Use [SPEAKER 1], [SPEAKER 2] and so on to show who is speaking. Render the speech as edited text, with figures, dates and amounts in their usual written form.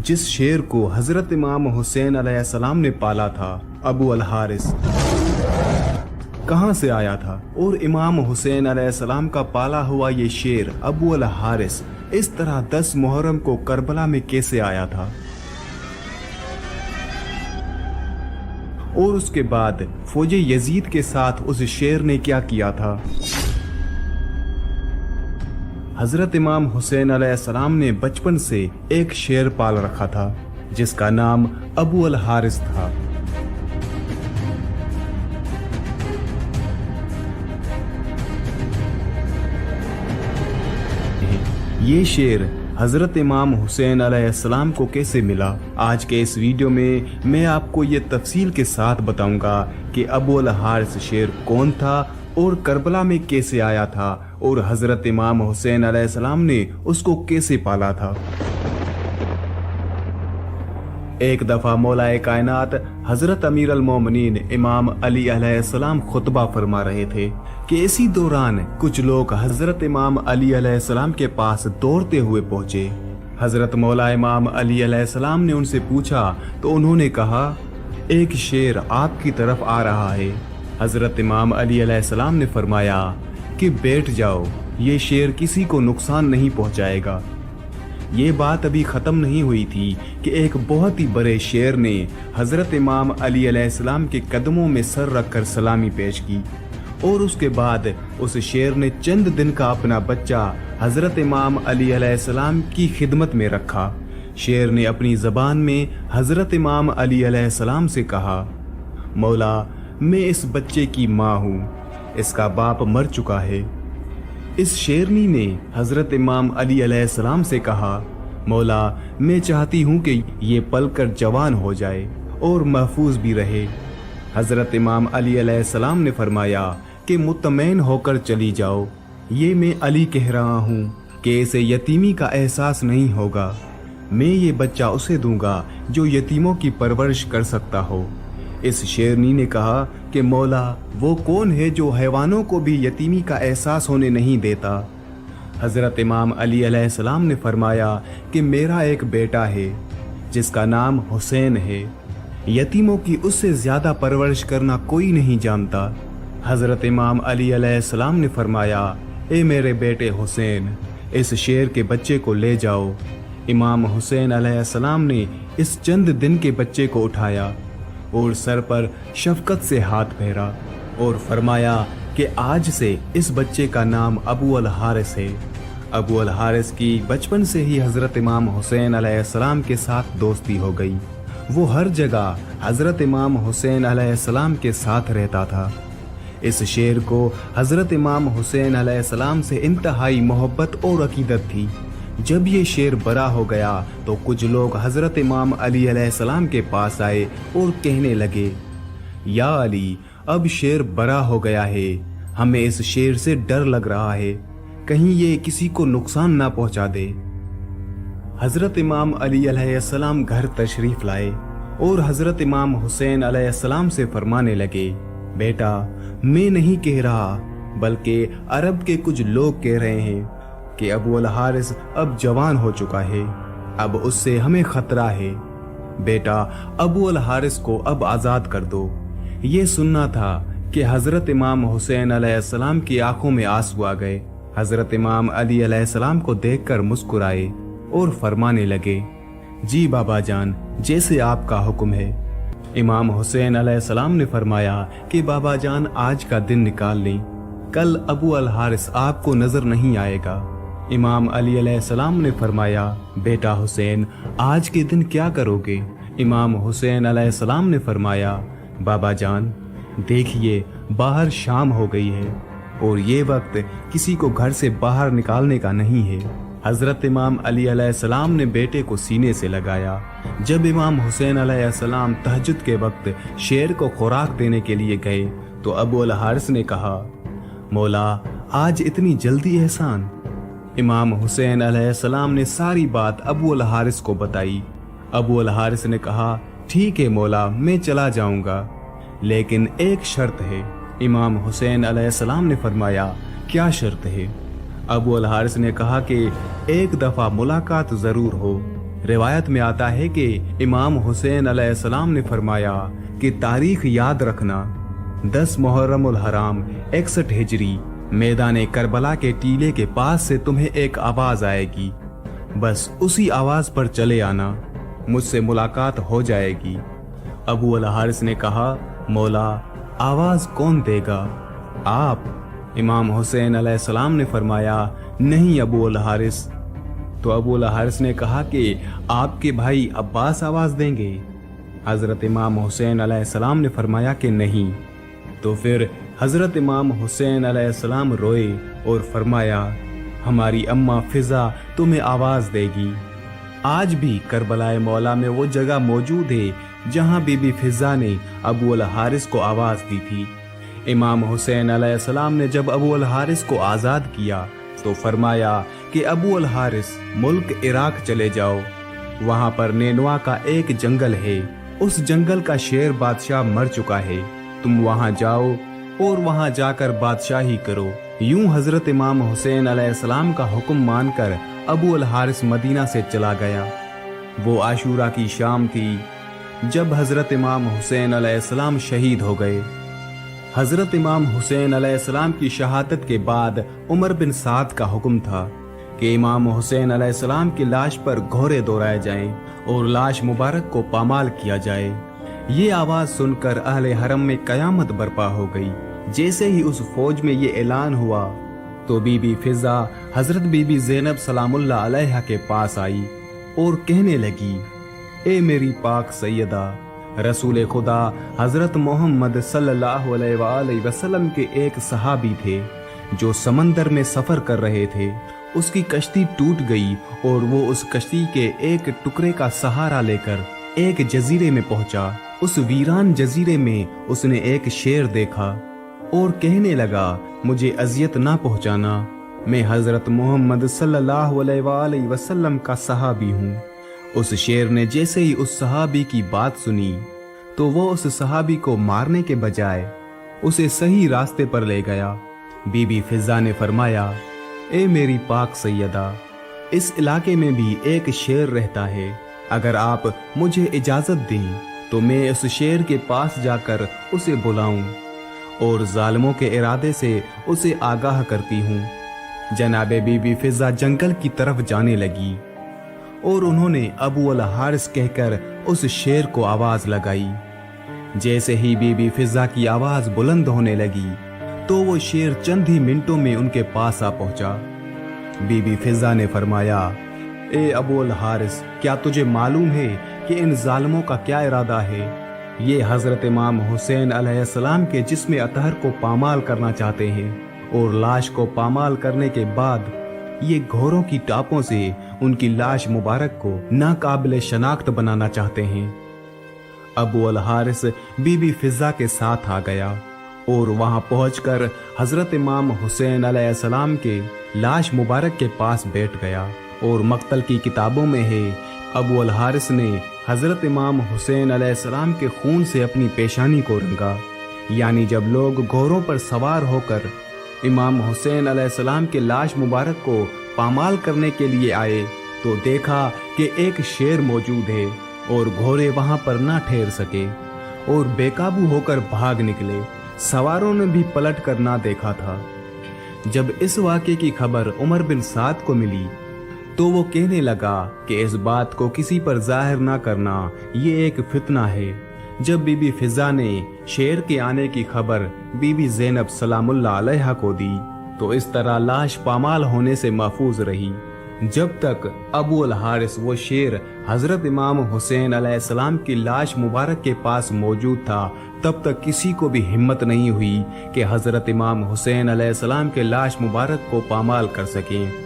[SPEAKER 1] जिस शेर को हजरत इमाम हुसैन अलैहिस्सलाम ने पाला था, अबू अल हारिस कहाँ से आया था? और इमाम हुसैन अलैहिस्सलाम का पाला हुआ ये शेर अबू अल हारिस इस तरह 10 मुहर्रम को करबला में कैसे आया था? और उसके बाद फौजे यजीद के साथ उस शेर ने क्या किया था? हजरत इमाम हुसैन अलैहिस्सलाम ने बचपन से एक शेर पाल रखा था जिसका नाम अबू अल हारिस था। ये शेर हजरत इमाम हुसैन अलैहिस्सलाम को कैसे मिला? आज के इस वीडियो में मैं आपको ये तफसील के साथ बताऊंगा कि अबू अल हारिस शेर कौन था और करबला में कैसे आया था और हजरत इमाम हुसैन अलैहिस्सलाम ने उसको कैसे पाला था। एक दफा मौलाए कायनात हजरत अमीर अल मोमिनीन इमाम अली अलैहिस्सलाम खुतबा फरमा रहे थे कि इसी दौरान कुछ लोग हजरत इमाम अली अलैहिस्सलाम के पास दौड़ते हुए पहुंचे। हजरत मौला इमाम अली अलैहिस्सलाम ने उनसे पूछा तो उन्होंने कहा, एक शेर आपकी तरफ आ रहा है। हजरत इमाम अली अलैहिस्सलाम ने फरमाया कि बैठ जाओ, ये शेर किसी को नुकसान नहीं पहुंचाएगा। ये बात अभी ख़त्म नहीं हुई थी कि एक बहुत ही बड़े शेर ने हजरत इमाम अली अलैहिस्सलाम के कदमों में सर रखकर सलामी पेश की और उसके बाद उस शेर ने चंद दिन का अपना बच्चा हजरत इमाम अली अलैहिस्सलाम की खिदमत में रखा। शेर ने अपनी ज़बान में हजरत इमाम अली अलैहिस्सलाम से कहा, मौला मैं इस बच्चे की माँ हूँ, इसका बाप मर चुका है। इस शेरनी ने हजरत इमाम अली अलैहिस्सलाम से कहा, मौला मैं चाहती हूँ कि ये पलकर जवान हो जाए और महफूज भी रहे। हजरत इमाम अली अलैहिस्सलाम ने फरमाया कि मुतमईन होकर चली जाओ, ये मैं अली कह रहा हूँ कि इसे यतीमी का एहसास नहीं होगा। मैं ये बच्चा उसे दूंगा जो यतीमों की परवरिश कर सकता हो। इस शेरनी ने कहा कि मौला वो कौन है जो हैवानों को भी यतीमी का एहसास होने नहीं देता? हजरत इमाम अली अलैहिस्सलाम ने फरमाया कि मेरा एक बेटा है जिसका नाम हुसैन है, यतीमों की उससे ज़्यादा परवरिश करना कोई नहीं जानता। हजरत इमाम अली अलैहिस्सलाम ने फरमाया, ए मेरे बेटे हुसैन, इस शेर के बच्चे को ले जाओ। इमाम हुसैन अलैहिस्सलाम ने इस चंद दिन के बच्चे को उठाया और सर पर शफकत से हाथ फेरा और फरमाया कि आज से इस बच्चे का नाम अबू अल हारिस है। अबू अल हारिस की बचपन से ही हजरत इमाम हुसैन अलैहिस्सलाम के साथ दोस्ती हो गई। वो हर जगह हजरत इमाम हुसैन अलैहिस्सलाम के साथ रहता था। इस शेर को हजरत इमाम हुसैन अलैहिस्सलाम से इंतहाई मोहब्बत और अकीदत थी। जब ये शेर बड़ा हो गया तो कुछ लोग हजरत इमाम अली अलैहिस्सलाम के पास आए और कहने लगे, या अली, अब शेर बड़ा हो गया है, हमें इस शेर से डर लग रहा है, कहीं ये किसी को नुकसान ना पहुंचा दे। हजरत इमाम अली अलैहिस्सलाम घर तशरीफ लाए और हजरत इमाम हुसैन अलैहिस्सलाम से फरमाने लगे, बेटा मैं नहीं कह रहा बल्कि अरब के कुछ लोग कह रहे हैं कि अबू अल हारिस अब जवान हो चुका है, अब उससे हमें खतरा है। बेटा अबू अल हारिस को अब आज़ाद कर दो। ये सुनना था कि हजरत इमाम हुसैन अलैहिस्सलाम की आंखों में आंसू आ गए। हजरत इमाम अली अलैहिस्सलाम को देखकर मुस्कुराए और फरमाने लगे, जी बाबा जान, जैसे आपका हुक्म है। इमाम हुसैन अलैहिस्सलाम ने फरमाया कि बाबा जान आज का दिन निकाल लें, कल अबू अल हारिस आपको नजर नहीं आएगा। इमाम अली अलैहिस्सलाम ने फरमाया, बेटा हुसैन आज के दिन क्या करोगे? इमाम हुसैन अलैहिस्सलाम ने फरमाया, बाबा जान देखिए बाहर शाम हो गई है और ये वक्त किसी को घर से बाहर निकालने का नहीं है। हजरत इमाम अली अलैहिस्सलाम ने बेटे को सीने से लगाया। जब इमाम हुसैन अलैहिस्सलाम तहज्जुद के वक्त शेर को खुराक देने के लिए गए तो अबू अल हारिस ने कहा, मौला आज इतनी जल्दी एहसान? इमाम हुसैन अलैहिस्सलाम ने सारी बात अबू अल हारिस को बताई। अबू अल हारिस ने कहा, ठीक है मौला, मैं चला जाऊंगा, लेकिन एक शर्त है। इमाम हुसैन अलैहिस्सलाम ने फरमाया, क्या शर्त है? अबू अल हारिस ने कहा कि एक दफ़ा मुलाकात ज़रूर हो। रिवायत में आता है कि इमाम हुसैन अलैहिस्सलाम ने फरमाया कि तारीख याद रखना, 10 मुहर्रम उल हराम 61 हिजरी मैदान करबला के टीले के पास से तुम्हें एक आवाज आएगी, बस उसी आवाज पर चले आना, मुझसे मुलाकात हो जाएगी। अबू अल हारिस ने कहा, मौला आवाज कौन देगा? आप। इमाम हुसैन अलैहिस्सलाम ने फरमाया, नहीं अबू अल हारिस। तो अबू अल हारिस ने कहा कि आपके भाई अब्बास आवाज देंगे। हजरत इमाम हुसैन अलैहिस्सलाम ने फरमाया कि नहीं। तो फिर हजरत इमाम हुसैन अलैहिस्सलाम रोए और फरमाया, हमारी अम्मा फिजा तुम्हें आवाज देगी। आज भी करबलाए मौला में वो जगह मौजूद है जहां बीबी फिजा ने अबू अल हारिस को आवाज दी थी। इमाम हुसैन अलैहिस्सलाम ने जब अबू अल हारिस को आजाद किया तो फरमाया कि अबू अल हारिस मुल्क इराक चले जाओ, वहां पर नेनुआ का एक जंगल है, उस जंगल का शेर बादशाह मर चुका है, तुम वहां जाओ और वहां जाकर बादशाही करो। यूं हजरत इमाम हुसैन अलैहिस्सलाम का हुक्म मानकर अबू अल हारिस मदीना से चला गया। वो आशूरा की शाम थी जब हजरत इमाम हुसैन अलैहिस्सलाम शहीद हो गए। हजरत इमाम हुसैन अलैहिस्सलाम की शहादत के बाद उमर बिन साद का हुक्म था कि इमाम हुसैन अलैहिस्सलाम की लाश पर घोड़े दौड़ाए जाएं और लाश मुबारक को पामाल किया जाए। ये आवाज सुनकर अहले हरम में कयामत बर्पा हो गई। जैसे ही उस फौज में ये ऐलान हुआ तो बीबी फिजा हजरत बीबी ज़ैनब सलामुल्लाह अलैहा के पास आई और कहने लगी, ए मेरी पाक सैयदा, रसूल खुदा हजरत मोहम्मद सल्लल्लाहु अलैहि वसल्लम के एक सहाबी थे जो समंदर में सफर कर रहे थे। उसकी कश्ती टूट गई और वो उस कश्ती के एक टुकड़े का सहारा लेकर एक जजीरे में पहुंचा। उस वीरान जजीरे में उसने एक शेर देखा और कहने लगा, मुझे अजियत ना पहुंचाना, मैं हजरत मोहम्मद सल्लल्लाहु अलैहि वसल्लम का सहाबी हूँ। उस शेर ने जैसे ही उस सहाबी की बात सुनी तो वो उस सहाबी को मारने के बजाय उसे सही रास्ते पर ले गया। बीबी फिजा ने फरमाया, ए मेरी पाक सैयदा, इस इलाके में भी एक शेर रहता है, अगर आप मुझे इजाजत दें तो मैं उस शेर के पास जाकर उसे बुलाऊं और जालिमों के इरादे से उसे आगाह करती हूँ। जनाबे बीबी फिजा जंगल की तरफ जाने लगी और उन्होंने अबू अल हारिस कहकर उस शेर को आवाज लगाई। जैसे ही बीबी फिजा की आवाज बुलंद होने लगी तो वो शेर चंद ही मिनटों में उनके पास आ पहुंचा। बीबी फिजा ने फरमाया, ए अबू अल हारिस, क्या तुझे मालूम है कि इन जालिमों का क्या इरादा है? ये हजरत इमाम हुसैन अलैहिस्सलाम के जिस्म अतहर को पामाल करना चाहते हैं और लाश को पामाल करने के बाद ये घोड़ों की टापों से उनकी लाश मुबारक को नाकाबिले शनाख्त बनाना चाहते हैं। अबू अल हारिस बीबी फिजा के साथ आ गया और वहां पहुंचकर हजरत इमाम हुसैन अलैहिस्सलाम के लाश मुबारक के पास बैठ गया और मक्तल की किताबों में है, अबू अल हारिस ने हजरत इमाम हुसैन अलैहिस्सलाम के खून से अपनी पेशानी को रंगा। यानी जब लोग घोड़ों पर सवार होकर इमाम हुसैन अलैहिस्सलाम के लाश मुबारक को पामाल करने के लिए आए तो देखा कि एक शेर मौजूद है और घोड़े वहां पर ना ठहर सके और बेकाबू होकर भाग निकले। सवारों ने भी पलट कर ना देखा था। जब इस वाक़े की खबर उमर बिन साद को मिली तो वो कहने लगा कि इस बात को किसी पर जाहिर ना करना, ये एक फितना है। जब बीबी फिजा ने शेर के आने की खबर बीबी ज़ैनब सलामुल्लाह अलैहा को दी तो इस तरह लाश पामाल होने से महफूज रही। जब तक अबू अल हारिस वो शेर हजरत इमाम हुसैन अलैहिस्सलाम की लाश मुबारक के पास मौजूद था, तब तक किसी को भी हिम्मत नहीं हुई कि हजरत इमाम हुसैन अलैहिस्सलाम के लाश मुबारक को पामाल कर सकें।